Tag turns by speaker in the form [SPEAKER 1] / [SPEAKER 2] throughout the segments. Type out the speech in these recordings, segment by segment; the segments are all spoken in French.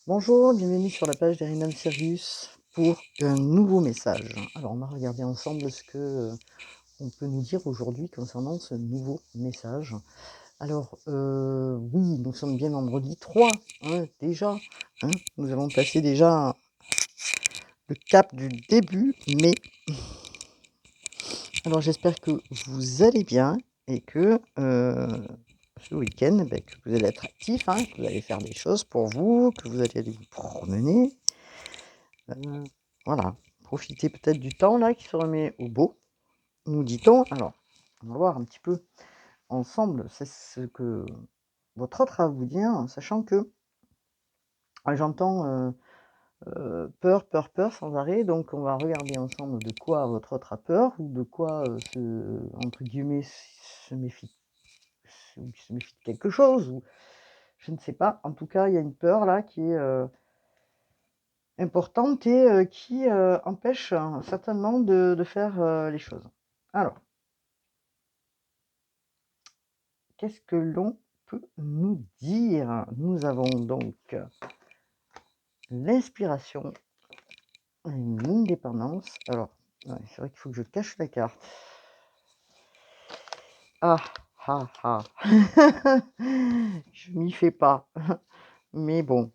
[SPEAKER 1] Bonjour, bienvenue sur la page d'Erinan Sirius pour un nouveau message. Alors, on va regarder ensemble ce que on peut nous dire aujourd'hui concernant ce nouveau message. Alors, oui, nous sommes bien vendredi 3, hein, déjà. Hein, nous avons passé déjà le cap du début mai. Alors, j'espère que vous allez bien et que ce week-end, que vous allez être actifs, hein, que vous allez faire des choses pour vous, que vous allez aller vous promener. Voilà, profitez peut-être du temps là qui se remet au beau, nous dit-on. Alors, on va voir un petit peu ensemble, c'est ce que votre autre a à vous dire, en sachant que j'entends peur, peur, peur sans arrêt, donc on va regarder ensemble de quoi votre autre a peur, ou de quoi entre guillemets, se méfie de quelque chose, ou je ne sais pas. En tout cas, il y a une peur là qui est importante et qui empêche certainement de faire les choses. Alors, qu'est-ce que l'on peut nous dire? Nous avons donc l'inspiration, l'indépendance. Alors, ouais, c'est vrai qu'il faut que je cache la carte. Ah, ah, ah. Je m'y fais pas. Mais bon.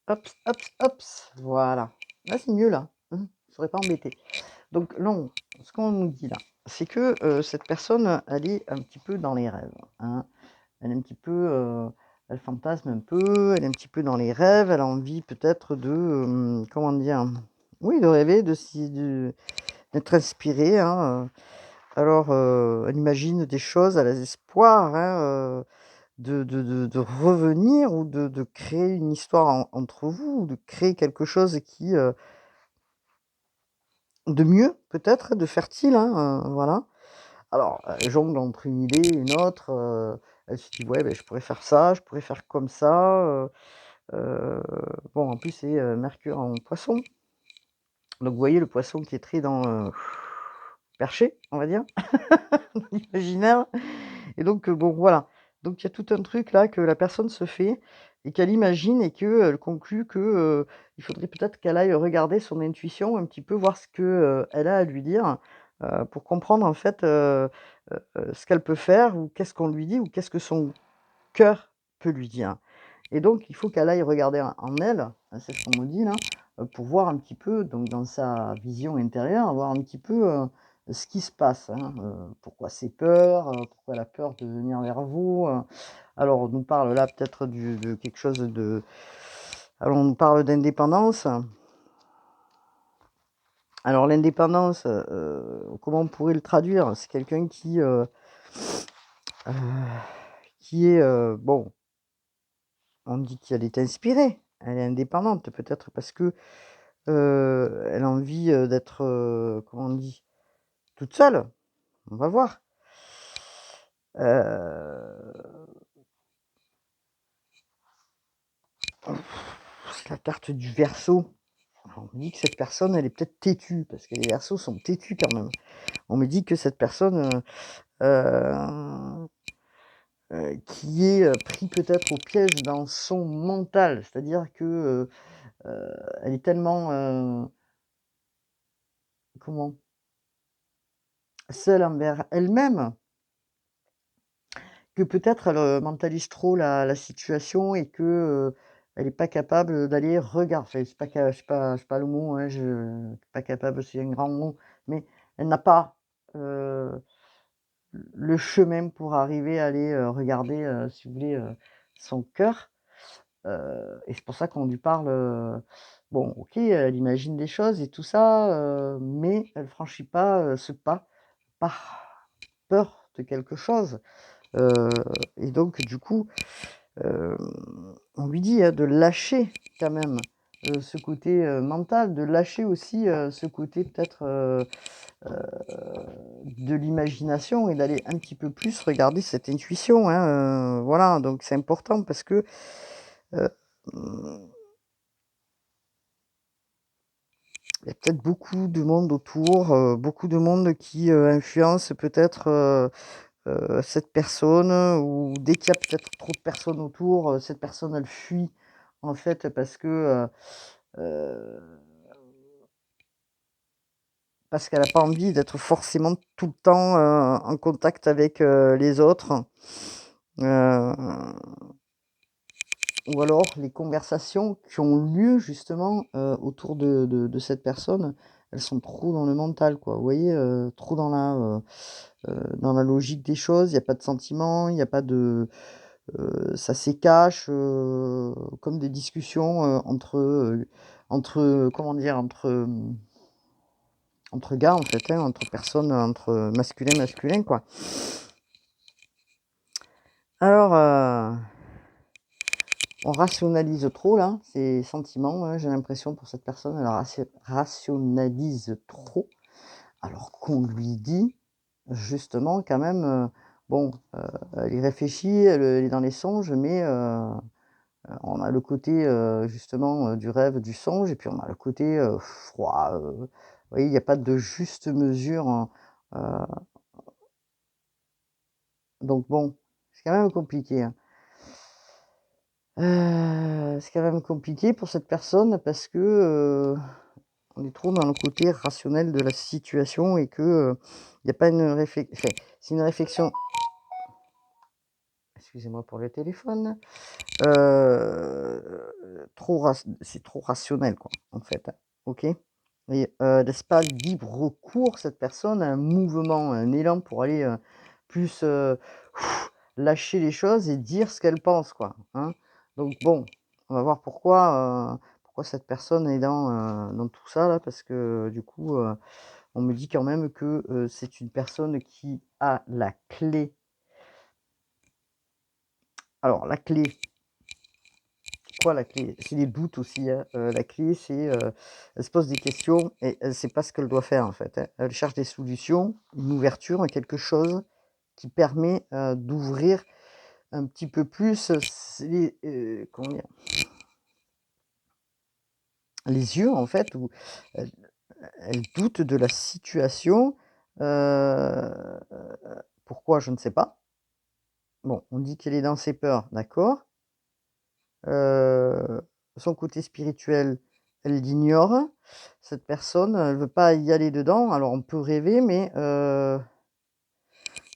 [SPEAKER 1] Hops, hops, hops. Voilà. Là, c'est mieux, là. Je ne serais pas embêté. Donc, non, ce qu'on nous dit là, c'est que cette personne, elle est un petit peu dans les rêves. Hein. Elle est un petit peu, elle fantasme un peu, elle est un petit peu dans les rêves, elle a envie peut-être de, comment dire? Oui, de rêver, d'être inspirée, hein, alors, elle imagine des choses, elle a espoir, hein, de revenir ou de créer une histoire entre vous, de créer quelque chose qui, de mieux peut-être, de fertile, hein, voilà. Alors, elle jongle entre une idée et une autre, elle se dit: «Ouais, je pourrais faire ça, je pourrais faire comme ça», heu, bon, en plus, c'est, Mercure en Poisson. Donc vous voyez le poisson qui est très dans, perché, on va dire, dans l'imaginaire et donc bon, voilà. Donc il y a tout un truc là que la personne se fait et qu'elle imagine et qu'elle conclut que, il faudrait peut-être qu'elle aille regarder son intuition, un petit peu voir ce que, elle a à lui dire, pour comprendre en fait, ce qu'elle peut faire ou qu'est-ce qu'on lui dit ou qu'est-ce que son cœur peut lui dire. Et donc il faut qu'elle aille regarder en elle, hein, c'est ce qu'on me dit là, pour voir un petit peu donc dans sa vision intérieure, voir un petit peu, ce qui se passe, hein, pourquoi c'est peur, pourquoi elle a peur de venir vers vous, alors on nous parle là peut-être de quelque chose de alors on nous parle d'indépendance. Alors l'indépendance, comment on pourrait le traduire? C'est quelqu'un heu, qui est, bon, on dit qu'elle est inspirée, elle est indépendante, peut-être parce que, elle a envie, d'être, comment on dit? Toute seule, on va voir. Heu, c'est la carte du Verseau. Alors on me dit que cette personne, elle est peut-être têtue, parce que les Verseaux sont têtus quand même. On me dit que cette personne, qui est, pris peut-être au piège dans son mental, c'est-à-dire que, elle est tellement, comment? Seule envers elle-même, que peut-être elle, mentalise trop la situation et que, elle est pas capable, d'aller enfin c'est pas le mot, hein, pas capable, c'est un grand mot, mais elle n'a pas, heu, le chemin pour arriver à aller, regarder, si vous voulez, son cœur, et c'est pour ça qu'on lui parle, bon OK, elle imagine des choses et tout ça, mais elle franchit pas, ce pas, par peur de quelque chose. Heu et donc du coup, hem, on lui dit, hein, de lâcher quand même, ce côté, mental, de lâcher aussi, ce côté peut-être, heu, de l'imagination et d'aller un petit peu plus regarder cette intuition, hein, voilà, donc c'est important parce que, heu, mmh, il y a peut-être beaucoup de monde autour, beaucoup de monde qui, influence peut-être, cette personne, ou dès qu'il y a peut-être trop de personnes autour, cette personne elle fuit en fait heu, parce qu'elle a pas envie d'être forcément tout le temps, en contact avec, les autres. Heu, ou alors les conversations qui ont lieu justement, autour de cette personne, elles sont trop dans le mental quoi. Vous voyez? Trop dans la logique des choses. Il y a pas de sentiments, il y a pas de ça s'écache, comme des discussions, entre, comment dire? Entre gars en fait, hein, entre personnes, entre masculin, quoi. Alors, on rationalise trop là, ces sentiments, hein, j'ai l'impression pour cette personne, elle rationalise trop, alors qu'on lui dit justement quand même, bon, elle y réfléchit, elle est dans les songes, mais on a le côté, justement, du rêve, du songe, et puis on a le côté, froid, vous voyez, il y a pas de juste mesure, hein, donc bon, c'est quand même compliqué, hein. C'est quand même compliqué pour cette personne parce que, on est trop dans le côté rationnel de la situation, et que, il y a pas une enfin, c'est une réflexion, excusez-moi pour le téléphone, trop c'est trop rationnel quoi, en fait, hein, OK? Et laisse pas libre cours cette personne à un mouvement, un élan pour aller, plus, lâcher les choses et dire ce qu'elle pense quoi, hein. Donc bon, on va voir pourquoi cette personne est dans tout ça là, parce que du coup, on me dit quand même que, c'est une personne qui a la clé. Alors la clé, quoi la clé? C'est les doutes aussi, hein. La clé, c'est, elle se pose des questions et elle sait pas ce qu'elle doit faire, en fait, hein. Elle cherche des solutions, une ouverture, quelque chose qui permet, d'ouvrir un petit peu plus, ses, comment dire? Les yeux, en fait, où elle elle doute de la situation. Heu, pourquoi? Je ne sais pas. Bon, on dit qu'elle est dans ses peurs, d'accord. Heu, son côté spirituel, elle l'ignore. Cette personne, elle veut pas y aller dedans. Alors on peut rêver, mais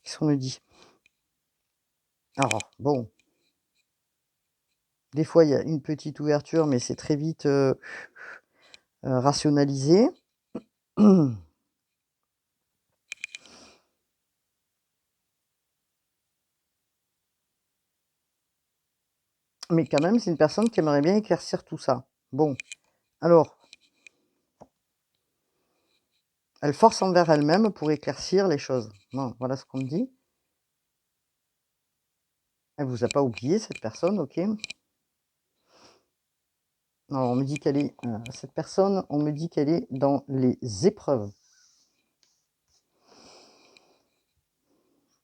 [SPEAKER 1] qu'est-ce qu'on me dit? Alors bon, des fois il y a une petite ouverture, mais c'est très vite, rationalisé. Mais quand même, c'est une personne qui aimerait bien éclaircir tout ça. Bon, alors, elle force envers elle-même pour éclaircir les choses. Bon, voilà ce qu'on me dit. Elle vous a pas oublié cette personne, OK. Alors on me dit qu'elle est, cette personne, on me dit qu'elle est dans les épreuves.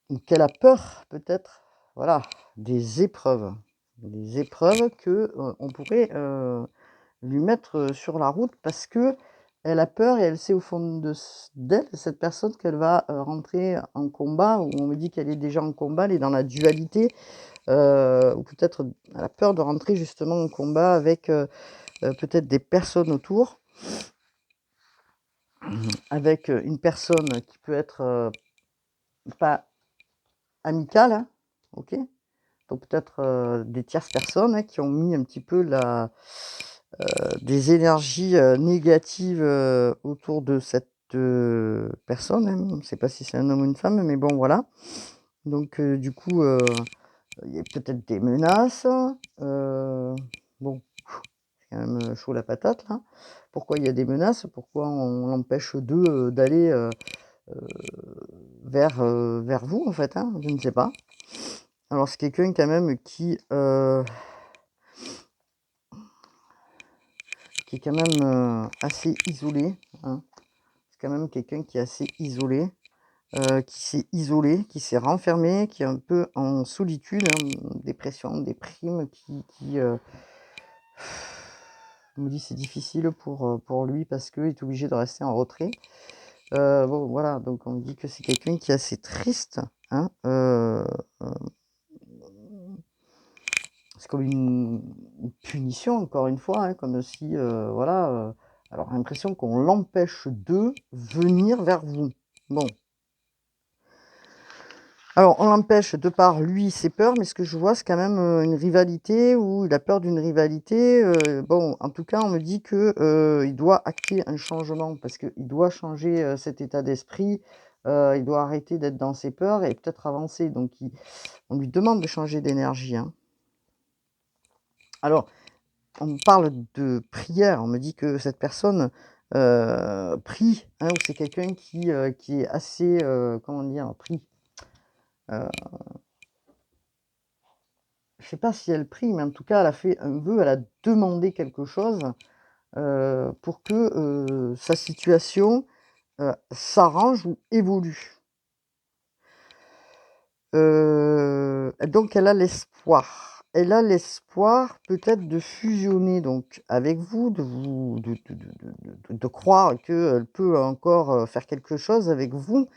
[SPEAKER 1] Ou qu'elle a peur peut-être, voilà, des épreuves. Des épreuves que, on pourrait, lui mettre, sur la route, parce que elle a peur et elle sait au fond d'elle, cette personne, qu'elle va, rentrer en combat, ou on me dit qu'elle est déjà en combat, elle est dans la dualité, ou peut-être elle a peur de rentrer justement en combat avec, peut-être des personnes autour, avec, une personne qui peut être, pas amicale, hein, OK? Donc peut-être, des tierces personnes, hein, qui ont mis un petit peu des énergies, négatives, autour de cette, personne, hein. On ne sait pas si c'est un homme ou une femme, mais bon voilà. Donc du coup, il y a peut-être des menaces, bon, c'est quand même, chaud la patate là. Pourquoi il y a des menaces? Pourquoi on l'empêche d'eux, d'aller, heu, vers vous en fait, hein? Je ne sais pas. Alors c'est quelqu'un quand même qui est quand même, assez isolé, hein. C'est quand même quelqu'un qui est assez isolé, qui s'est isolé, qui s'est renfermé, qui est un peu en solitude, hein, dépression, déprime, on me dit c'est difficile pour lui parce qu'il est obligé de rester en retrait. Bon voilà, donc on me dit que c'est quelqu'un qui est assez triste, hein, c'est comme une punition encore une fois, hein, comme si, voilà, alors l'impression qu'on l'empêche de venir vers vous. Bon, alors on l'empêche de par lui, ses peurs, mais ce que je vois, c'est quand même, une rivalité ou il a peur d'une rivalité, bon, en tout cas, on me dit que, il doit acter un changement parce qu'il doit changer, cet état d'esprit, il doit arrêter d'être dans ses peurs et peut-être avancer, donc on lui demande de changer d'énergie, hein. Alors, on me parle de prière, on me dit que cette personne, prie, hein, ou c'est quelqu'un qui est assez, comment dire? Je sais pas si elle prie, mais en tout cas, elle a fait un vœu, elle a demandé quelque chose, pour que, sa situation, s'arrange ou évolue. Donc elle a l'espoir. Elle a l'espoir peut-être de fusionner donc avec vous, de vous de croire qu'elle peut encore, faire quelque chose avec vous.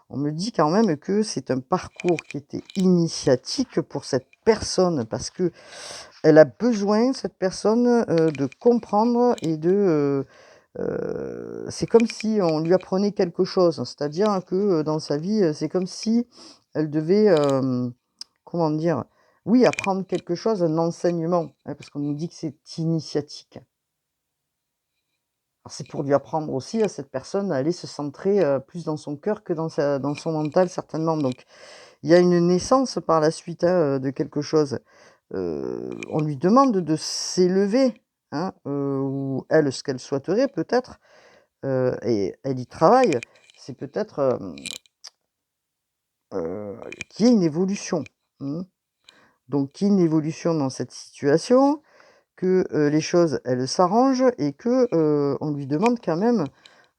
[SPEAKER 1] On me dit quand même que c'est un parcours qui était initiatique pour cette personne parce que elle a besoin, cette personne, de comprendre et c'est comme si on lui apprenait quelque chose. C'est-à-dire que, dans sa vie, c'est comme si elle devait, comment dire? Oui, apprendre quelque chose, un enseignement, hein, parce qu'on nous dit que c'est initiatique. Alors c'est pour lui apprendre aussi à cette personne à aller se centrer, plus dans son cœur que dans son mental certainement. Donc il y a une naissance par la suite, hein, de quelque chose. On lui demande de s'élever, hein, ou elle, ce qu'elle souhaiterait peut-être, et elle y travaille, c'est peut-être, qu'il y ait une évolution, mmh. Donc qu'il y ait une évolution dans cette situation, que, les choses, elles s'arrangent et que, on lui demande quand même,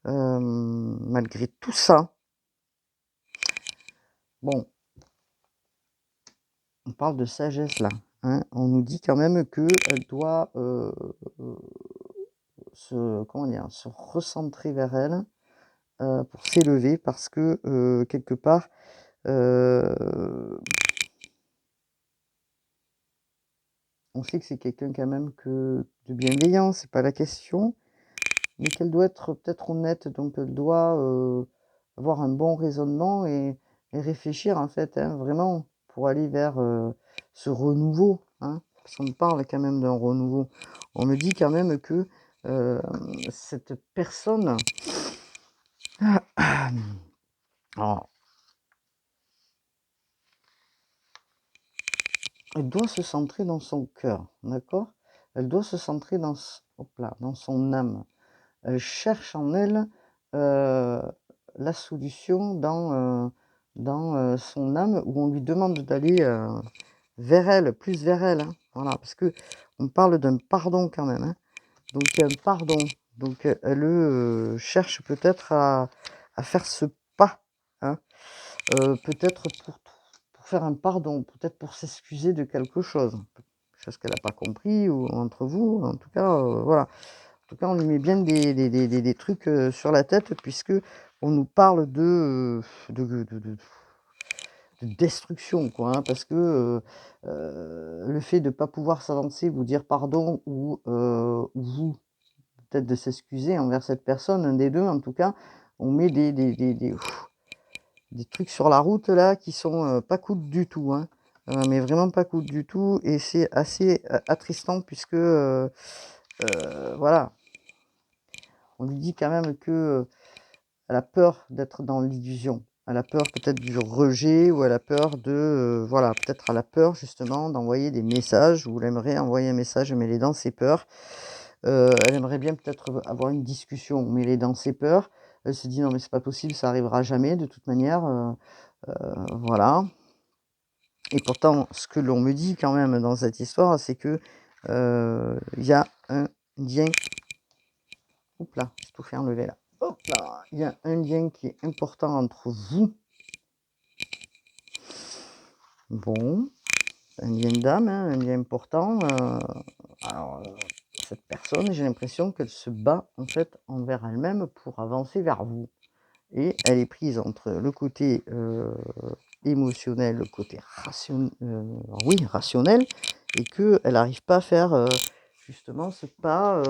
[SPEAKER 1] malgré tout ça, bon, on parle de sagesse là, hein. On nous dit quand même qu'elle doit, se comment dire? Se recentrer vers elle, pour s'élever parce que, quelque part, heu, on sait que c'est quelqu'un quand même que de bienveillant, c'est pas la question, mais qu'elle doit être peut-être honnête, donc elle doit, avoir un bon raisonnement et réfléchir en fait, hein, vraiment pour aller vers, ce renouveau, hein. Parce qu'on me parle quand même d'un renouveau. On me dit quand même que, hem, cette personne alors, elle doit se centrer dans son cœur, d'accord? Elle doit se centrer dans hop là, dans son âme. Elle cherche en elle, heu, la solution dans son âme où on lui demande d'aller, vers elle, plus vers elle, hein. Voilà, parce qu'on parle d'un pardon quand même, hein. Donc il y a un pardon. Donc elle, cherche peut-être à faire ce pas, hein, peut-être pour faire un pardon, peut-être pour s'excuser de quelque chose. Chose qu'elle a pas compris ou entre vous, en tout cas, voilà. En tout cas, on lui met bien des trucs, sur la tête puisque on nous parle de destruction quoi, hein, parce que, le fait de pas pouvoir s'avancer, vous dire pardon ou vous, peut-être de s'excuser envers cette personne, un des 2 en tout cas, on met des trucs sur la route là qui sont, pas cool du tout, hein, mais vraiment pas cool du tout et c'est assez, attristant puisque, voilà, on lui dit quand même que, elle a peur d'être dans l'illusion. Elle a peur peut-être du rejet ou elle a peur de, voilà, peut-être elle a peur justement d'envoyer des messages ou elle aimerait envoyer un message, mais elle est dans ses peurs. Elle aimerait bien peut-être, avoir une discussion, mais elle est dans ses peurs. Elle se dit: «Non mais c'est pas possible, ça arrivera jamais de toute manière», voilà et pourtant ce que l'on me dit quand même dans cette histoire, c'est que, il y a un lien oups là, j'ai tout fait enlever là. Hop là! Il y a un lien qui est important entre vous. Bon, un lien d'âme, hein, un lien important, alors, cette personne, j'ai l'impression qu'elle se bat, en fait, envers elle-même pour avancer vers vous et elle est prise entre le côté, émotionnel, le côté rationnel et qu'elle n'arrive pas à faire, justement ce pas,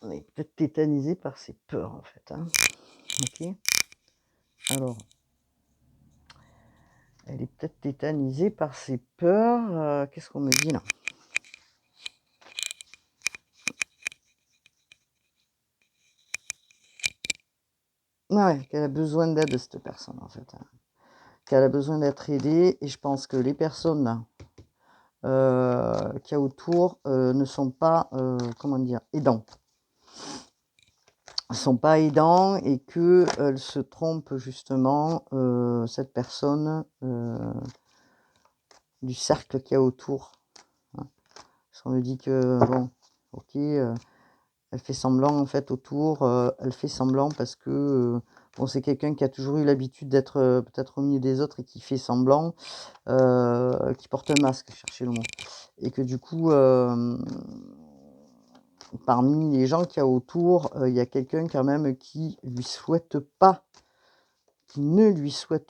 [SPEAKER 1] elle est peut-être tétanisée par ses peurs, en fait, hein. OK? Alors, elle est peut-être tétanisée par ses peurs, qu'est-ce qu'on me dit là? Ouais, qu'elle a besoin d'aide cette personne, en fait, hein. Qu'elle a besoin d'être aidée et je pense que les personnes, qu'il y a autour, ne sont pas, comment dire? Aidants. Sont pas aidants et qu'elle se trompe justement, cette personne, du cercle qu'il y a autour, hein. Parce qu'on me dit que bon, OK, elle fait semblant en fait autour, elle fait semblant parce que, bon c'est quelqu'un qui a toujours eu l'habitude d'être, peut-être au milieu des autres et qui fait semblant, qui porte un masque, cherchez le mot et que du coup, parmi les gens qu'il y a autour, il y a quelqu'un quand même qui ne lui souhaite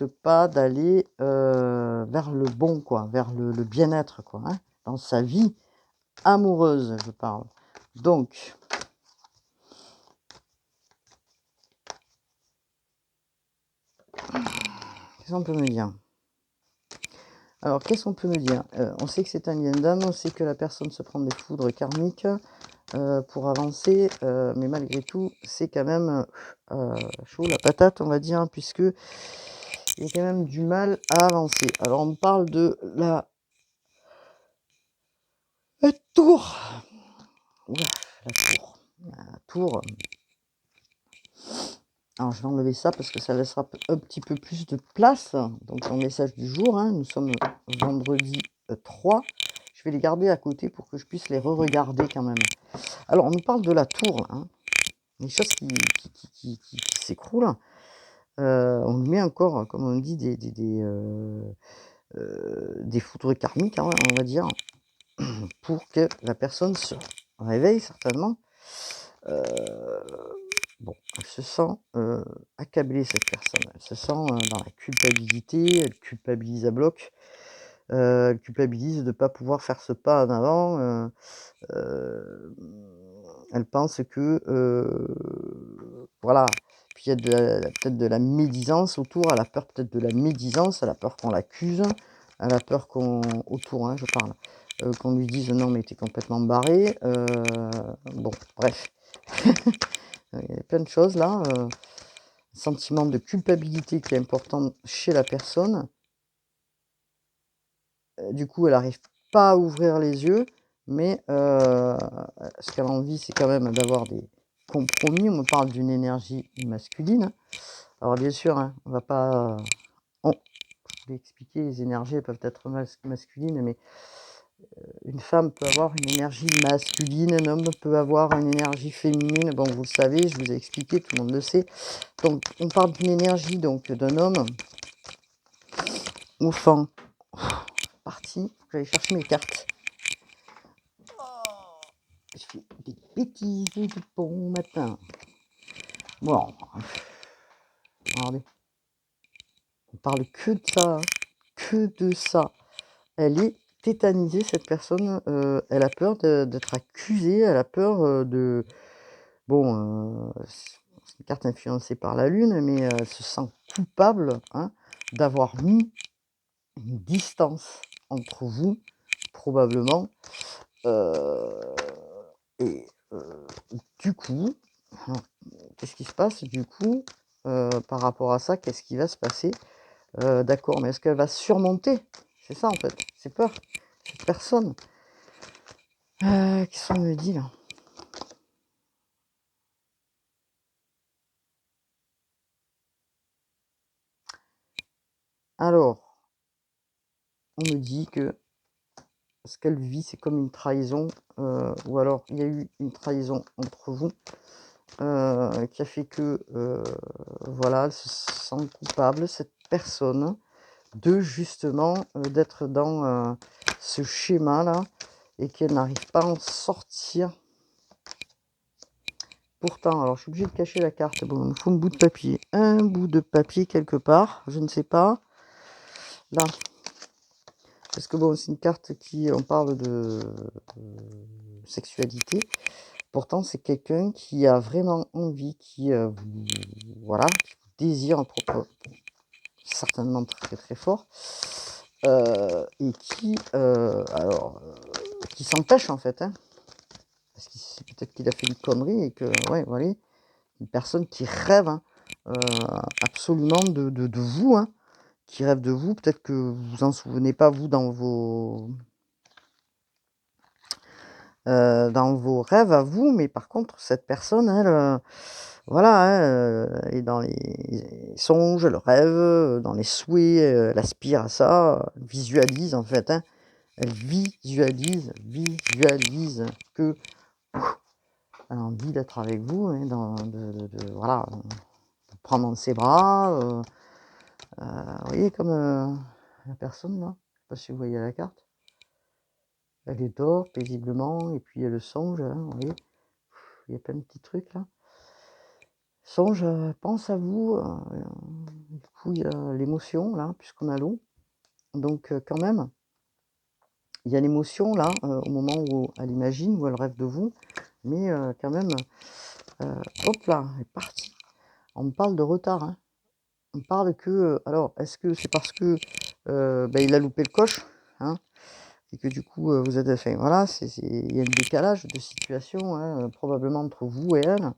[SPEAKER 1] pas d'aller, vers le bon quoi, vers le bien-être quoi, hein, dans sa vie amoureuse, je parle. Donc qu'est-ce qu'on peut me dire? Alors qu'est-ce qu'on peut me dire? On sait que c'est un lien d'âme, on sait que la personne se prend des foudres karmiques, pour avancer, mais malgré tout, c'est quand même, chaud la patate, on va dire, hein, puisque il y a quand même du mal à avancer. Alors on me parle de la tour. Ouh la tour, alors je vais enlever ça parce que ça laissera un petit peu plus de place. Donc dans le message du jour, hein, nous sommes vendredi, 3. Je vais les garder à côté pour que je puisse les re-regarder quand même. Alors on nous parle de la tour, hein, des choses qui s'écroulent. On nous met encore, comme on dit, des foudres karmiques, hein, on va dire, pour que la personne se réveille certainement. Heu, bon, elle se sent, accablée cette personne. Elle se sent, dans la culpabilité, elle culpabilise à bloc, elle culpabilise de ne pas pouvoir faire ce pas en avant, hem, elle pense que, voilà. Puis il y a peut-être de la médisance autour, elle a peur peut-être de la médisance, elle a peur qu'on l'accuse, elle a peur qu'on autour, hein, je parle, qu'on lui dise: «Non mais tu es complètement barré», bon bref. Il y a plein de choses là, sentiment de culpabilité qui est important chez la personne. Du coup, elle arrive pas à ouvrir les yeux, mais ce qu'elle a envie, c'est quand même d'avoir des compromis. On me parle d'une énergie masculine. Alors bien sûr, hein, on va pas on je vais expliquer, les énergies, elles peuvent être masculines, mais une femme peut avoir une énergie masculine, un homme peut avoir une énergie féminine. Bon, vous le savez, je vous ai expliqué, tout le monde le sait. Donc on parle d'une énergie donc d'un homme au fond. Parti, je vais aller chercher mes cartes. Je fais des bêtises de bon matin. Bon, regardez, on parle que de ça, hein, que de ça. Elle est tétanisée cette personne, elle a peur d'être accusée, elle a peur, de bon, c'est une carte influencée par la lune, mais elle se sent coupable, hein, d'avoir mis une distance entre vous, probablement, heu et du coup, alors, qu'est-ce qui se passe du coup, par rapport à ça? Qu'est-ce qui va se passer? D'accord, mais est-ce qu'elle va surmonter? C'est ça en fait, c'est peur, cette personne. Qu'est-ce qu'on me dit là? Alors, on me dit que ce qu'elle vit, c'est comme une trahison, ou alors il y a eu une trahison entre vous, qui a fait que, voilà, elle se sent coupable, cette personne, de justement, d'être dans, ce schéma-là et qu'elle n'arrive pas à en sortir Pourtant, alors je suis obligée de cacher la carte. Bon, il me faut un bout de papier. Un bout de papier quelque part, je ne sais pas. Là. Parce que bon, c'est une carte qui, on parle de sexualité. Pourtant, c'est quelqu'un qui a vraiment envie, qui, voilà, qui vous désire propre, certainement très très fort. Et qui, qui s'empêche en fait, hein, parce que peut-être qu'il a fait une connerie et que, ouais, voilà, une personne qui rêve, hein, absolument de vous, hein, qui rêve de vous. Peut-être que vous vous en souvenez pas, vous, dans vos rêves à vous, mais par contre, cette personne, elle, voilà, hein, est dans les songes, elle rêve, dans les souhaits, elle aspire à ça, elle visualise en fait, hein. Elle visualise que elle a envie d'être avec vous, hein, voilà, de prendre dans ses bras, vous voyez comme, la personne là, je sais pas si vous voyez la carte. Elle dort paisiblement et puis elle songe, hein, vous voyez? Il y a plein de petits trucs là. Songe, pense à vous, du coup il y a l'émotion là, puisqu'on a l'eau. Donc quand même, il y a l'émotion là, au moment où elle imagine, où elle rêve de vous, mais quand même, hop là, elle est partie. On me parle de retard, hein. On parle que, alors est-ce que c'est parce que, il a loupé le coche, hein? Et que du coup, vous êtes, enfin voilà, il y a un décalage de situation, hein, probablement entre vous et elle.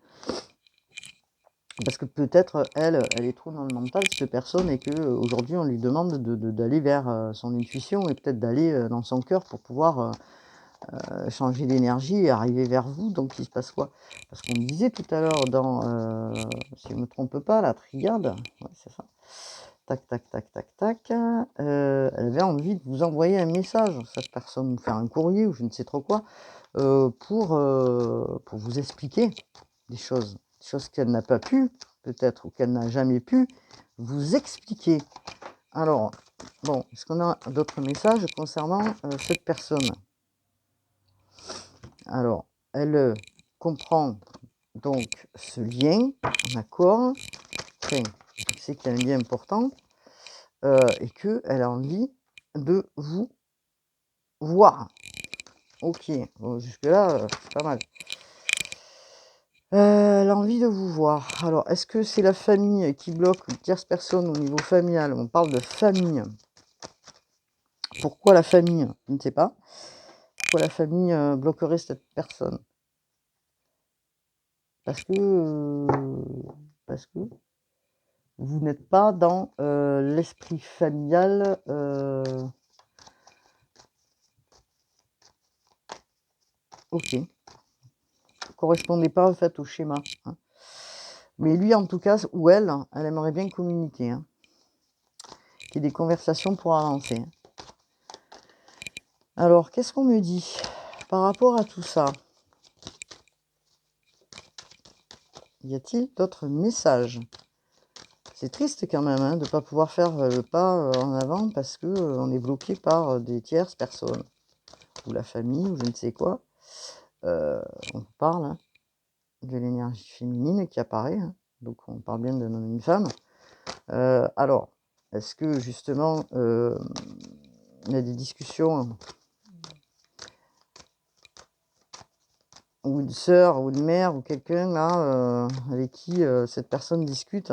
[SPEAKER 1] Parce que peut-être, elle est trop dans le mental, cette personne, et qu'aujourd'hui on lui demande d'aller vers, son intuition et peut-être d'aller, dans son cœur pour pouvoir, changer d'énergie et arriver vers vous. Donc il se passe quoi? Parce qu'on me disait tout à l'heure dans, si je ne me trompe pas, la triade, ouais, c'est ça. Tac, tac, tac, tac, tac, elle avait envie de vous envoyer un message, cette personne, ou faire un courrier ou je ne sais trop quoi, pour vous expliquer des choses qu'elle n'a pas pu, peut-être, ou qu'elle n'a jamais pu vous expliquer. Alors, bon, est-ce qu'on a d'autres messages concernant, cette personne? Alors, elle, comprend donc ce lien, d'accord, enfin, c'est qu'il y a un lien important, et qu'elle a envie de vous voir. OK, bon jusque-là, c'est pas mal. Elle a envie de vous voir. Alors, est-ce que c'est la famille qui bloque, une tierce personne au niveau familial? On parle de famille. Pourquoi la famille? Je ne sais pas. Pourquoi la famille, bloquerait cette personne? Parce que, parce que vous n'êtes pas dans, l'esprit familial, OK. Vous correspondez pas en fait au schéma, hein. Mais lui en tout cas, ou elle, elle aimerait bien communiquer, hein. Qu'il y ait des conversations pour avancer, hein. Alors qu'est-ce qu'on me dit par rapport à tout ça? Y a-t-il d'autres messages? C'est triste quand même, hein, de ne pas pouvoir faire, le pas, en avant parce que, on est bloqué par, des tierces personnes ou la famille ou je ne sais quoi. Heu, on parle, hein, de l'énergie féminine qui apparaît, hein, donc on parle bien d'un homme et d'une femme. Alors, est-ce que justement, il y a des discussions ou une sœur ou une mère ou quelqu'un là, avec qui, cette personne discute,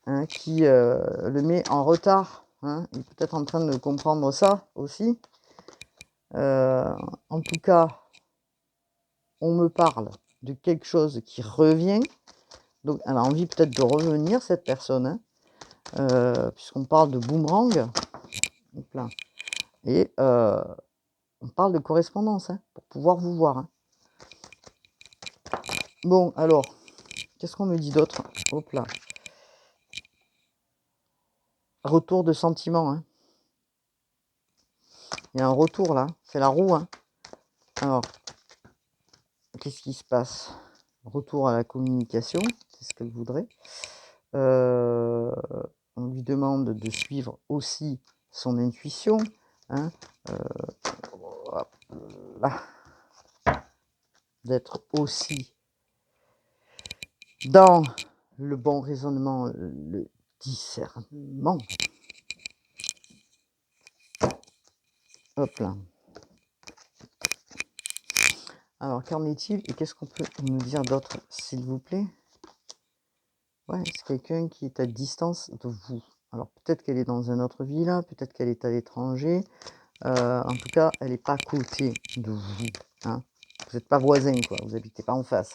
[SPEAKER 1] hein, qui, le met en retard, hein? Il est peut-être en train de comprendre ça aussi. En tout cas, on me parle de quelque chose qui revient, donc elle a envie peut-être de revenir cette personne, hein, puisqu'on parle de boomerang, hop là, et on parle de correspondance, hein, pour pouvoir vous voir, hein. Bon alors, qu'est-ce qu'on me dit d'autre? Hop là. Retour de sentiments, hein. Il y a un retour là, c'est la roue, hein. Alors, qu'est-ce qui se passe? Retour à la communication, c'est ce qu'elle voudrait. Heu, on lui demande de suivre aussi son intuition, hein, hop là, d'être aussi dans le bon raisonnement, le discernement. Hop là. Alors, qu'en est-il et qu'est-ce qu'on peut nous dire d'autre, s'il vous plaît? Ouais, c'est quelqu'un qui est à distance de vous. Alors, peut-être qu'elle est dans une autre ville, peut-être qu'elle est à l'étranger. En tout cas, elle n'est pas à côté de vous, hein. Vous n'êtes pas voisins, quoi. Vous habitez pas en face.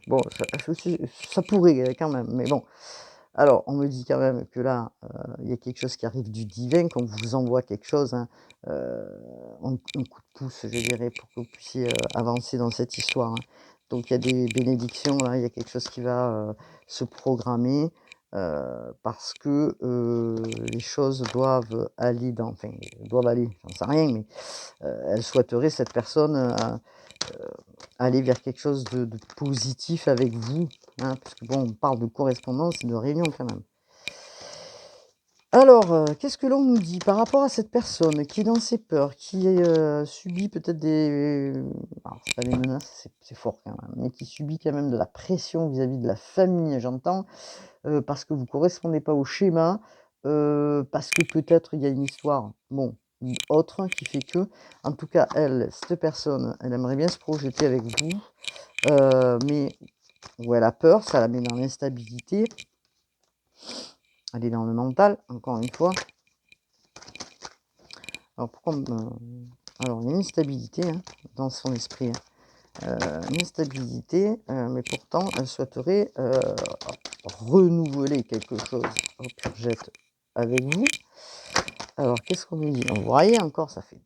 [SPEAKER 1] Bon, ça pourrait quand même, mais bon. Alors, on me dit quand même que là, il y a quelque chose qui arrive du divin, qu'on vous envoie quelque chose, hein, un coup de pouce, je dirais, pour que vous puissiez avancer dans cette histoire, hein. Donc, il y a des bénédictions, là, il y a quelque chose qui va se programmer parce que les choses doivent aller dans, enfin, doivent aller, j'en sais rien, mais elle souhaiterait, cette personne, aller vers quelque chose de positif avec vous, hein, parce que bon, on parle de correspondance et de réunion quand même. Alors, qu'est-ce que l'on nous dit par rapport à cette personne qui est dans ses peurs, qui subit peut-être des alors c'est pas des menaces, c'est fort quand même, mais qui subit quand même de la pression vis-à-vis de la famille, j'entends, parce que vous correspondez pas au schéma, parce que peut-être il y a une histoire, bon, autre qui fait que, en tout cas elle, cette personne, elle aimerait bien se projeter avec vous, mais où elle a peur, ça la met dans l'instabilité. Elle est dans le mental, encore une fois. Alors pourquoi alors il y a une instabilité, hein, dans son esprit, hein. Une instabilité, mais pourtant elle souhaiterait, renouveler quelque chose au purgette avec vous. Alors qu'est-ce qu'on nous dit? Vous voyez encore, ça fait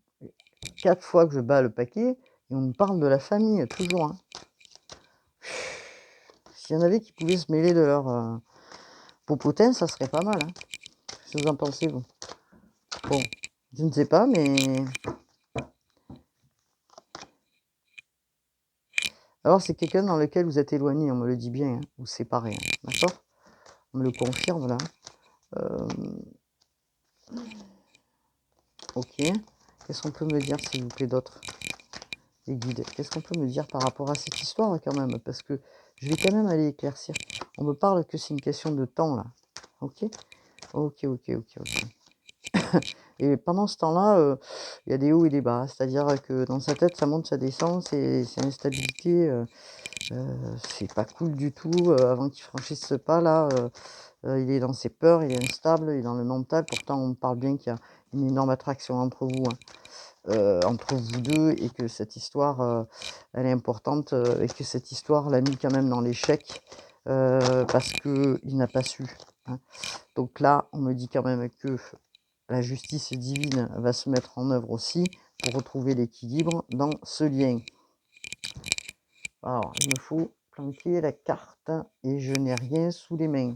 [SPEAKER 1] 4 fois que je bats le paquet et on me parle de la famille toujours, hein. S'il y en avait qui pouvaient se mêler de leur, popotin, ça serait pas mal, hein. Qu'est-ce que vous en pensez, vous? Bon, je ne sais pas, mais alors c'est quelqu'un dans lequel vous êtes éloigné, on me le dit bien, hein, ou séparé, hein, d'accord? On me le confirme là. OK. Qu'est-ce qu'on peut me dire, s'il vous plaît, d'autre? Les guides, qu'est-ce qu'on peut me dire par rapport à cette histoire là, quand même? Parce que je vais quand même aller éclaircir. On me parle que c'est une question de temps là. OK? OK, OK, OK, OK. Et pendant ce temps-là, il y a des hauts et des bas. C'est-à-dire que dans sa tête, ça monte, ça descend, c'est l'instabilité, c'est pas cool du tout, avant qu'il franchisse ce pas là, il est dans ses peurs, il est instable, il est dans le mental. Pourtant, on me parle bien qu'il y a une énorme attraction entre vous, hein, entre vous 2 et que cette histoire, elle est importante, et que cette histoire l'a mis quand même dans l'échec, parce qu'il n'a pas su, hein. Donc là, on me dit quand même que la justice divine va se mettre en œuvre aussi pour retrouver l'équilibre dans ce lien. Alors, il me faut planquer la carte et je n'ai rien sous les mains.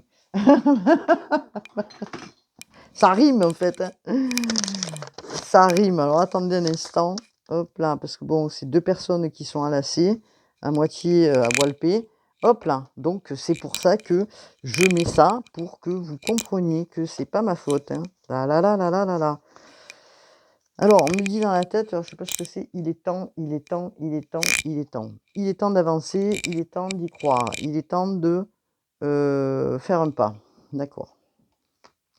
[SPEAKER 1] Ça rime en fait, hein. Ça rime. Alors attendez un instant. Hop là, parce que bon, c'est 2 personnes qui sont enlacées, à moitié, à Walpé. Hop là, donc c'est pour ça que je mets ça, pour que vous compreniez que c'est pas ma faute, hein. La la la la la la la. Alors, on me dit dans la tête, alors je sais pas ce que c'est, il est temps, il est temps, il est temps, il est temps. Il est temps d'avancer, il est temps d'y croire, il est temps de faire un pas. D'accord.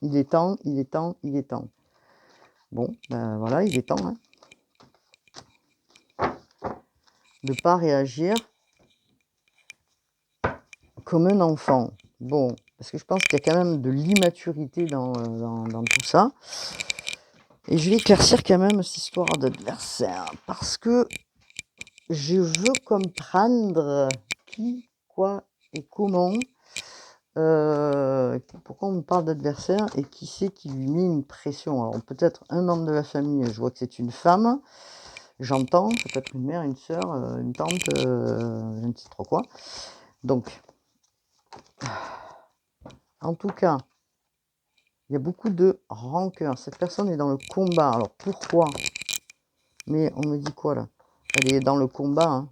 [SPEAKER 1] Il est temps, il est temps, il est temps. Bon, ben voilà, il est temps, hein, de pas réagir comme un enfant. Bon, parce que je pense qu'il y a quand même de l'immaturité dans tout ça. Et je vais éclaircir quand même cette histoire d'adversaire, parce que je veux comprendre qui, quoi et comment. Pourquoi on me parle d'adversaire et qui c'est qui lui met une pression? Alors peut-être un membre de la famille, je vois que c'est une femme, j'entends, peut-être une mère, une sœur, une tante, je ne sais trop quoi. Donc, en tout cas, il y a beaucoup de rancœur. Cette personne est dans le combat. Alors pourquoi? Mais on me dit quoi là? Elle est dans le combat, hein.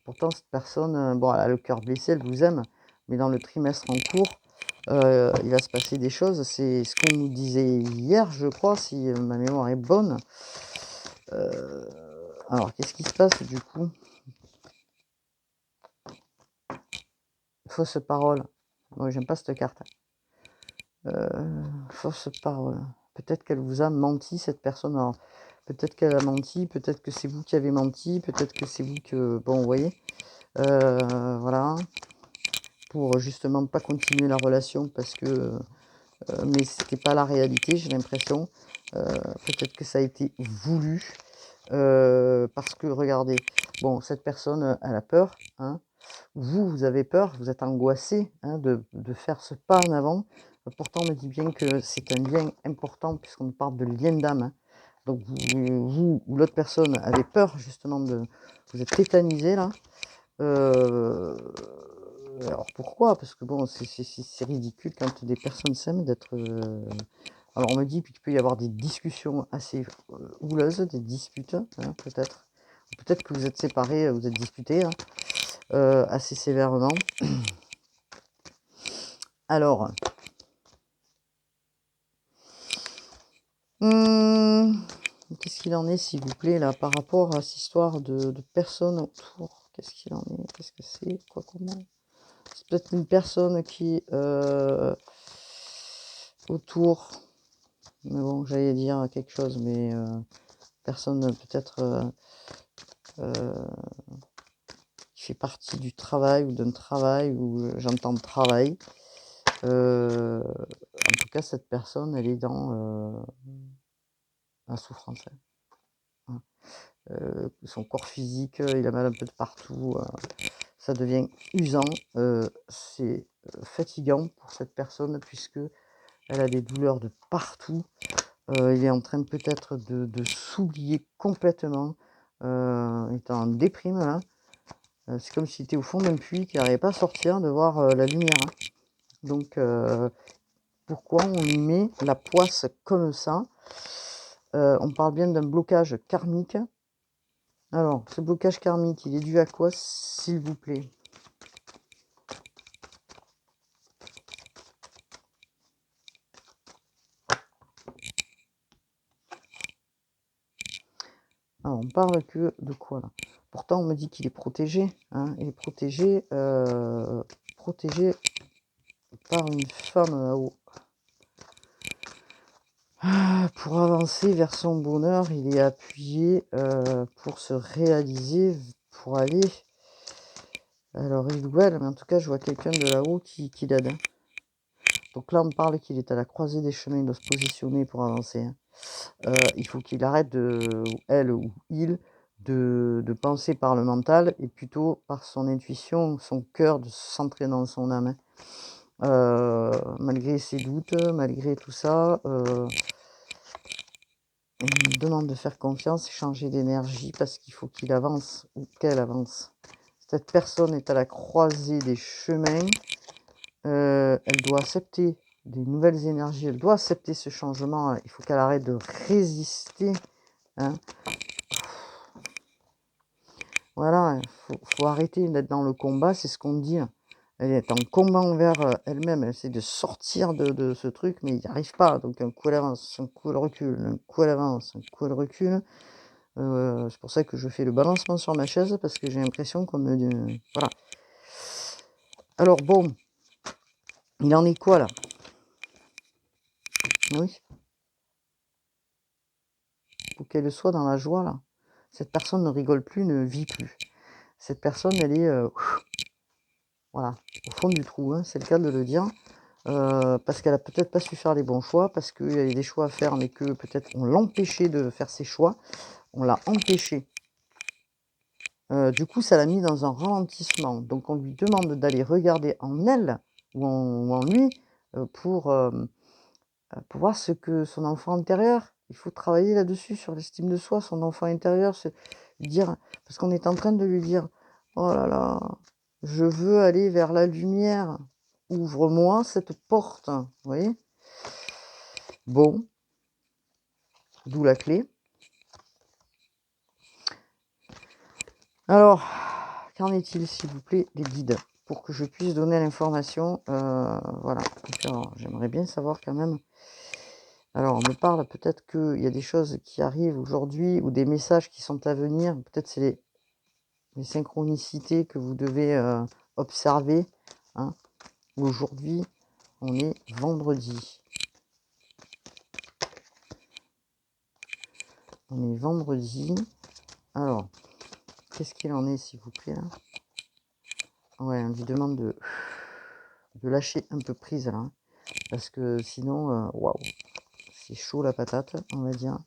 [SPEAKER 1] Pourtant cette personne, bon, elle a le cœur blessé, elle vous aime, mais dans le trimestre en cours, il va se passer des choses. C'est ce qu'on nous disait hier, je crois, si ma mémoire est bonne. Alors qu'est-ce qui se passe du coup? Fausse parole. Moi, j'aime pas cette carte. Fausse parole. Peut-être qu'elle vous a menti, cette personne. Alors, peut-être qu'elle a menti, peut-être que c'est vous qui avez menti, peut-être que c'est vous que... Bon, vous voyez. Voilà. Pour justement pas continuer la relation parce que... mais c'était pas la réalité, j'ai l'impression. Peut-être que ça a été voulu. Parce que, regardez, bon, cette personne, elle a peur, hein. Vous avez peur, vous êtes angoissé, hein, de faire ce pas en avant. Pourtant, on me dit bien que c'est un lien important puisqu'on parle de lien d'âme, hein. Donc vous ou l'autre personne avait peur justement de... Vous êtes tétanisé là. Alors pourquoi? Parce que bon, c'est ridicule quand des personnes s'aiment d'être... Alors on me dit qu'il peut y avoir des discussions assez houleuses, des disputes, hein, peut-être. Peut-être que vous êtes séparés, vous êtes disputés, hein, assez sévèrement. Alors, qu'est-ce qu'il en est, s'il vous plaît, là, par rapport à cette histoire de personnes autour? Qu'est-ce qu'il en est? Qu'est-ce que c'est? Quoi, comment? C'est peut-être une personne qui autour, mais bon, j'allais dire quelque chose, mais personne peut-être qui fait partie du travail ou d'un travail où j'entends travail. En tout cas, cette personne, elle est dans la souffrance. Hein. Son corps physique, il a mal un peu de partout. Ça devient usant. C'est fatigant pour cette personne puisque elle a des douleurs de partout. Il est en train peut-être de s'oublier complètement. Il est en déprime là. C'est comme s'il était au fond d'un puits, qu'il n'arrivait pas à sortir, de voir la lumière. Hein. Donc, pourquoi on lui met la poisse comme ça? On parle bien d'un blocage karmique. Alors, ce blocage karmique, il est dû à quoi, s'il vous plaît? Alors, on parle que de quoi là? Pourtant, on me dit qu'il est protégé. Hein, il est protégé par une femme là-haut. Pour avancer vers son bonheur, il est appuyé pour se réaliser, pour aller... Alors, il ou elle, mais en tout cas, je vois quelqu'un de là-haut qui l'aide. Hein. Donc là, on parle qu'il est à la croisée des chemins, il doit se positionner pour avancer. Hein. Il faut qu'il arrête, elle ou il, de penser par le mental et plutôt par son intuition, son cœur, de se centrer dans son âme. Hein. Malgré ses doutes, malgré tout ça, on me demande de faire confiance et changer d'énergie parce qu'il faut qu'il avance ou qu'elle avance. Cette personne est à la croisée des chemins. Elle doit accepter des nouvelles énergies. Elle doit accepter ce changement. Il faut qu'elle arrête de résister. Hein. Voilà, il faut arrêter d'être dans le combat. C'est ce qu'on dit. Elle est en combat envers elle-même. Elle essaie de sortir de ce truc, mais il n'y arrive pas. Donc un coup elle avance, un coup elle recule, un coup elle avance, un coup elle recule. C'est pour ça que je fais le balancement sur ma chaise parce que j'ai l'impression qu'on me... voilà. Alors bon, il en est quoi là? Oui. Faut qu'elle soit dans la joie là. Cette personne ne rigole plus, ne vit plus. Cette personne, elle est voilà, au fond du trou, hein, c'est le cas de le dire. Parce qu'elle a peut-être pas su faire les bons choix, parce qu'il y avait des choix à faire, mais que peut-être on l'empêchait de faire ses choix. On l'a empêché. Du coup, ça l'a mis dans un ralentissement. Donc on lui demande d'aller regarder en elle ou en lui pour voir ce que son enfant intérieur, il faut travailler là-dessus, sur l'estime de soi, son enfant intérieur, se dire, parce qu'on est en train de lui dire, oh là là, je veux aller vers la lumière, ouvre-moi cette porte, vous voyez? Bon, d'où la clé. Alors, qu'en est-il, s'il vous plaît, des guides, pour que je puisse donner l'information, voilà. Alors, j'aimerais bien savoir quand même. Alors, on me parle peut-être qu'il y a des choses qui arrivent aujourd'hui ou des messages qui sont à venir. Peut-être c'est les synchronicités que vous devez observer hein. Aujourd'hui, on est vendredi. On est vendredi. Alors, qu'est-ce qu'il en est, s'il vous plaît, là? Ouais, on lui demande de lâcher un peu prise, là, hein, parce que sinon, waouh, c'est chaud la patate, on va dire.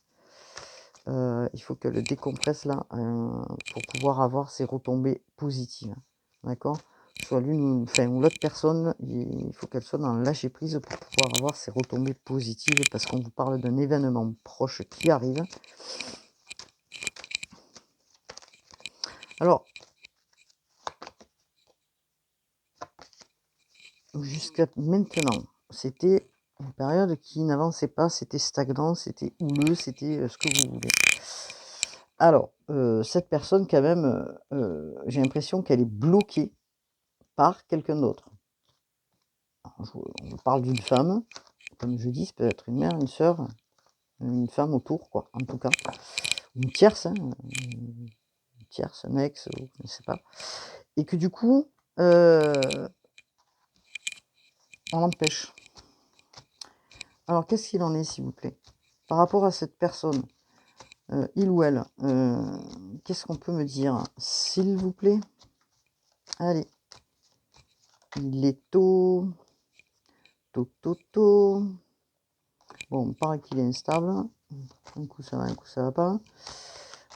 [SPEAKER 1] Il faut qu'elle décompresse, là, pour pouvoir avoir ses retombées positives, d'accord? Soit l'une enfin, ou l'autre personne, il faut qu'elle soit dans le lâcher prise pour pouvoir avoir ses retombées positives, parce qu'on vous parle d'un événement proche qui arrive. Alors, jusqu'à maintenant, c'était une période qui n'avançait pas, c'était stagnant, c'était houleux, c'était ce que vous voulez. Alors, cette personne, quand même, j'ai l'impression qu'elle est bloquée par quelqu'un d'autre. On parle d'une femme, comme je dis, ça peut être une mère, une sœur, une femme autour, quoi, en tout cas. Une tierce, hein, une tierce, un ex, ou je ne sais pas. Et que du coup, on l'empêche. Alors, qu'est-ce qu'il en est, s'il vous plaît? Par rapport à cette personne, il ou elle, qu'est-ce qu'on peut me dire, s'il vous plaît? Allez. Il est tôt. Tôt, tôt, tôt. Bon, il paraît qu'il est instable. Un coup ça va, un coup ça va pas.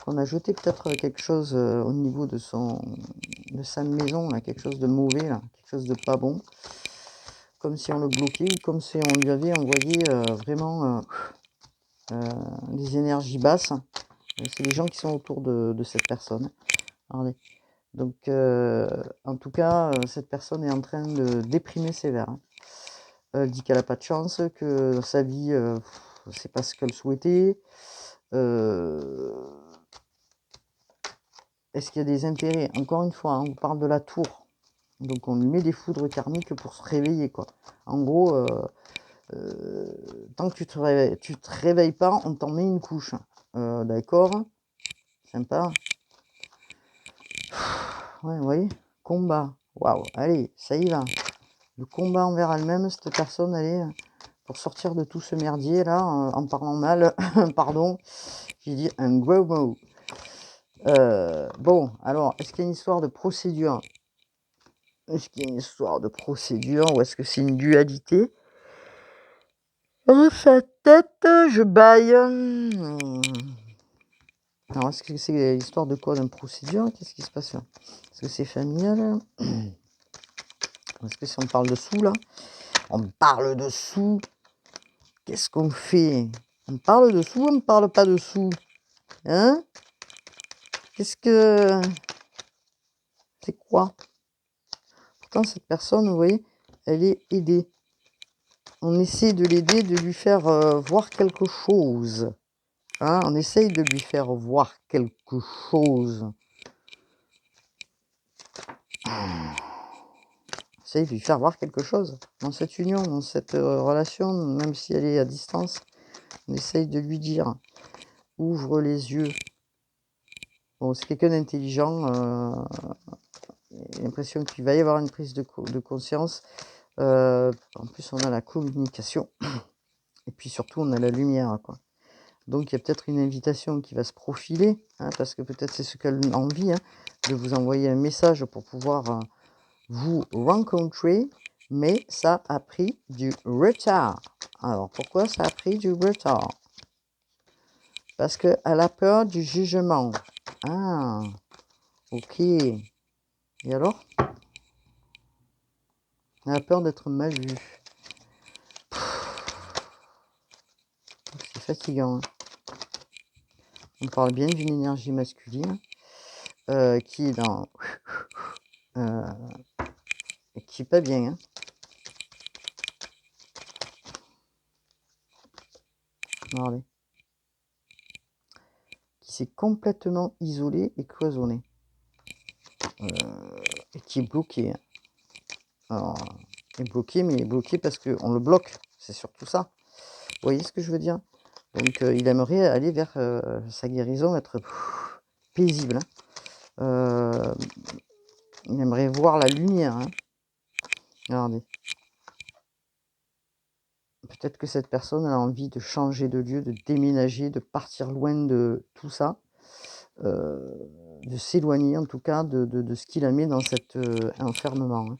[SPEAKER 1] On a jeté peut-être quelque chose au niveau de sa maison, là, quelque chose de mauvais, là, quelque chose de pas bon. Comme si on le bloquait, ou comme si on lui avait envoyé vraiment des énergies basses. C'est les gens qui sont autour de cette personne. Regardez. Donc, en tout cas, cette personne est en train de déprimer sévère, hein. Elle dit qu'elle a pas de chance, que sa vie, c'est pas ce qu'elle souhaitait. Est-ce qu'il y a des intérêts? Encore une fois, hein, on parle de la tour. Donc on lui met des foudres karmiques pour se réveiller, quoi. En gros, tant que tu te réveilles pas, on t'en met une couche. D'accord? Sympa. Ouais, vous voyez? Combat. Waouh, allez, ça y va. Le combat envers elle-même, cette personne, allez, pour sortir de tout ce merdier là, en parlant mal, pardon, j'ai dit un gros mot. Bon, alors, est-ce qu'il y a une histoire de procédure? Est-ce qu'il y a une histoire de procédure, ou est-ce que c'est une dualité? Oh, sa tête, je baille. Alors, est-ce que c'est l'histoire de quoi? D'une procédure? Qu'est-ce qui se passe là? Est-ce que c'est familial? Est-ce que si on parle de sous là? On parle de sous. Qu'est-ce qu'on fait? On parle de sous, on ne parle pas de sous? Hein? Qu'est-ce que... C'est quoi? Pourtant, cette personne, vous voyez, elle est aidée. On essaie de l'aider, de lui faire voir quelque chose. Hein? On essaye de lui faire voir quelque chose. On essaye de lui faire voir quelque chose. Dans cette union, dans cette relation, même si elle est à distance, on essaye de lui dire, ouvre les yeux. Bon, c'est quelqu'un d'intelligent. J'ai l'impression qu'il va y avoir une prise de conscience. En plus, on a la communication. Et puis surtout, on a la lumière, quoi. Donc, il y a peut-être une invitation qui va se profiler, hein, parce que peut-être c'est ce qu'elle a envie, hein, de vous envoyer un message pour pouvoir vous rencontrer. Mais ça a pris du retard. Alors, pourquoi ça a pris du retard? Parce qu'elle a peur du jugement. Ah, ok. Et alors? Elle a peur d'être mal vue. C'est fatigant, hein. On parle bien d'une énergie masculine qui est dans... qui est pas bien, hein. Regardez. Qui s'est complètement isolé et cloisonné. Et qui est bloqué, hein. Alors, il est bloqué, mais il est bloqué parce qu'on le bloque. C'est surtout ça. Vous voyez ce que je veux dire? Donc, il aimerait aller vers sa guérison, être paisible, hein. Il aimerait voir la lumière, hein. Regardez. Peut-être que cette personne a envie de changer de lieu, de déménager, de partir loin de tout ça, de s'éloigner en tout cas de ce qui la met dans cet, enfermement, hein.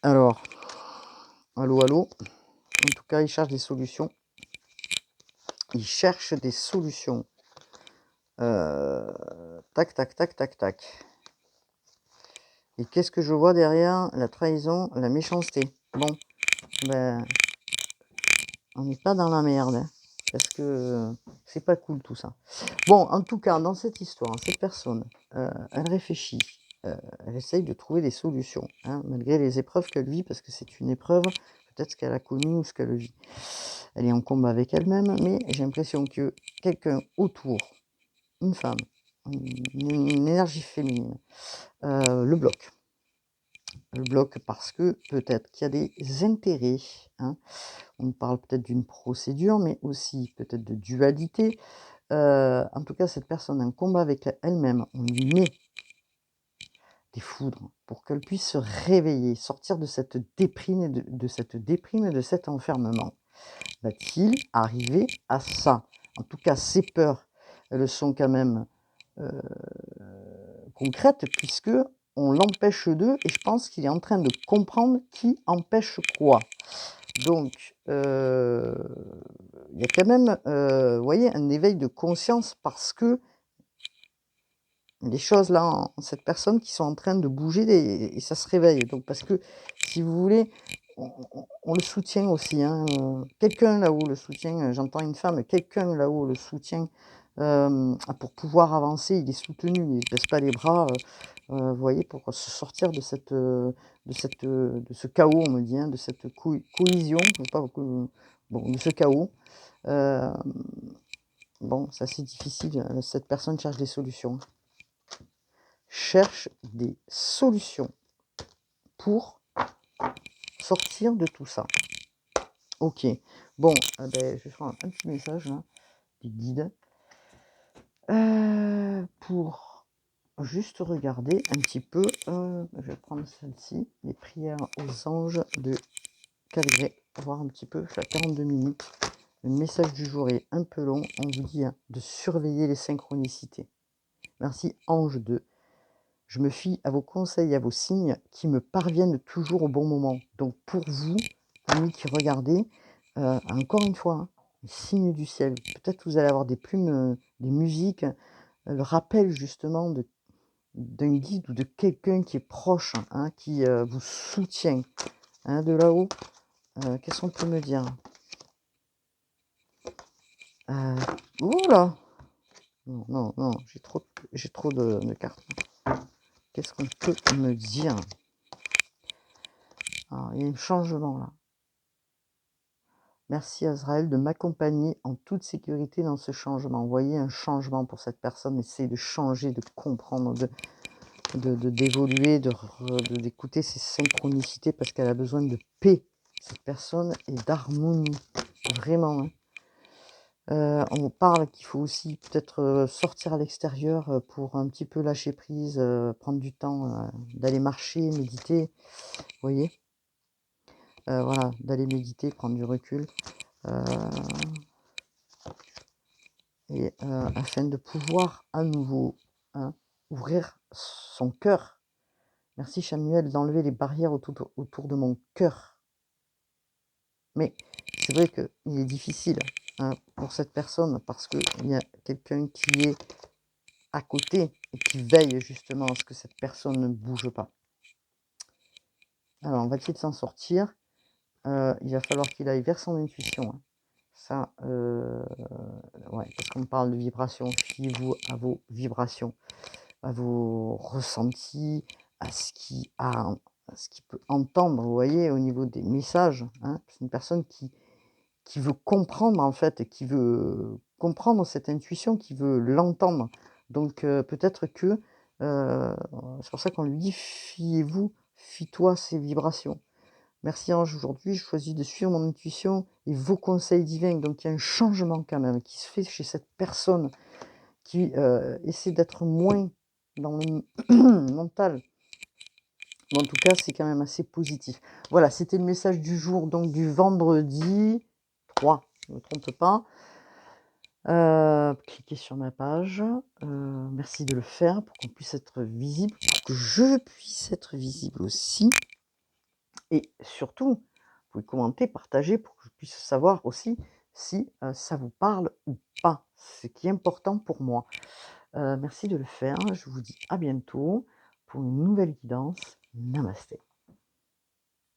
[SPEAKER 1] Alors, allô, allô? En tout cas, il cherche des solutions. Il cherche des solutions. Tac, tac, tac, tac, tac. Et qu'est-ce que je vois derrière? La trahison, la méchanceté. Bon, ben, on n'est pas dans la merde, hein, parce que c'est pas cool tout ça. Bon, en tout cas, dans cette histoire, cette personne, elle réfléchit, elle essaye de trouver des solutions, hein, malgré les épreuves qu'elle vit, parce que c'est une épreuve, peut-être ce qu'elle a connu ou ce qu'elle vit. Elle est en combat avec elle-même, mais j'ai l'impression que quelqu'un autour, une femme, une énergie féminine, le bloque. Le bloque parce que peut-être qu'il y a des intérêts, hein. On parle peut-être d'une procédure, mais aussi peut-être de dualité. En tout cas, cette personne a un combat avec elle-même. On lui met des foudres pour qu'elle puisse se réveiller, sortir de cette déprime et de cette déprime et de cet enfermement. Va-t-il arriver à ça? En tout cas, ces peurs, elles sont quand même euh, concrètes puisque on l'empêche d'eux et je pense qu'il est en train de comprendre qui empêche quoi. Donc, il y a quand même, vous voyez, un éveil de conscience parce que les choses là, en cette personne qui sont en train de bouger et ça se réveille. Donc parce que, si vous voulez, on le soutient aussi, hein, quelqu'un là-haut le soutient, j'entends une femme, quelqu'un là-haut le soutient, pour pouvoir avancer, il est soutenu, il ne baisse pas les bras, vous voyez, pour se sortir de ce chaos, on me dit, hein, de cette collision, je sais pas, bon, de ce chaos. Hem, bon, c'est assez difficile, cette personne cherche des solutions. Cherche des solutions pour sortir de tout ça. OK. Bon, beh, je vais faire un petit message là, des guides, pour juste regarder un petit peu, je vais prendre celle-ci, les prières aux anges de Calgré, voir un petit peu, ça fait 42 minutes. Le message du jour est un peu long, on vous dit, hein, de surveiller les synchronicités. Merci ange de je me fie à vos conseils, à vos signes qui me parviennent toujours au bon moment. Donc pour vous, amis qui regardez, encore une fois, hein, les signes du ciel. Peut-être vous allez avoir des plumes, des musiques, le rappel justement d'un guide ou de quelqu'un qui est proche, hein, qui vous soutient, hein, de là-haut. Qu'est-ce qu'on peut me dire? Oula! Non, non, non, j'ai trop de cartes. Qu'est-ce qu'on peut me dire? Alors, il y a un changement là. Merci Azraël de m'accompagner en toute sécurité dans ce changement. Vous voyez, un changement pour cette personne, essayer de changer, de comprendre, d'évoluer, d'écouter ses synchronicités parce qu'elle a besoin de paix, cette personne, et d'harmonie, vraiment, hein. On parle qu'il faut aussi peut-être sortir à l'extérieur pour un petit peu lâcher prise, prendre du temps, d'aller marcher, méditer, vous voyez? Voilà, d'aller méditer, prendre du recul. Euh, et afin de pouvoir à nouveau, hein, ouvrir son cœur. Merci Samuel d'enlever les barrières autour de mon cœur. Mais c'est vrai qu'il est difficile, hein, pour cette personne parce qu'il y a quelqu'un qui est à côté et qui veille justement à ce que cette personne ne bouge pas. Alors, va-t-il s'en sortir? Il va falloir qu'il aille vers son intuition, hein. Ça, ouais, parce qu'on parle de vibration, fiez-vous à vos vibrations, à vos ressentis, à ce qu'il peut entendre, vous voyez, au niveau des messages, hein. C'est une personne qui veut comprendre, en fait, qui veut comprendre cette intuition, qui veut l'entendre. Donc peut-être que, c'est pour ça qu'on lui dit: «Fiez-vous, fie-toi à ces vibrations». Merci ange, aujourd'hui, je choisis de suivre mon intuition et vos conseils divins. Donc il y a un changement quand même qui se fait chez cette personne qui essaie d'être moins dans le mental Mais en tout cas, c'est quand même assez positif. Voilà, c'était le message du jour, donc du vendredi 3, je ne me trompe pas. Cliquez sur ma page, merci de le faire pour qu'on puisse être visible, pour que je puisse être visible aussi et surtout, vous pouvez commenter, partager pour que je puisse savoir aussi si, ça vous parle ou pas. Ce qui est important pour moi. Merci de le faire. Je vous dis à bientôt pour une nouvelle guidance. Namasté.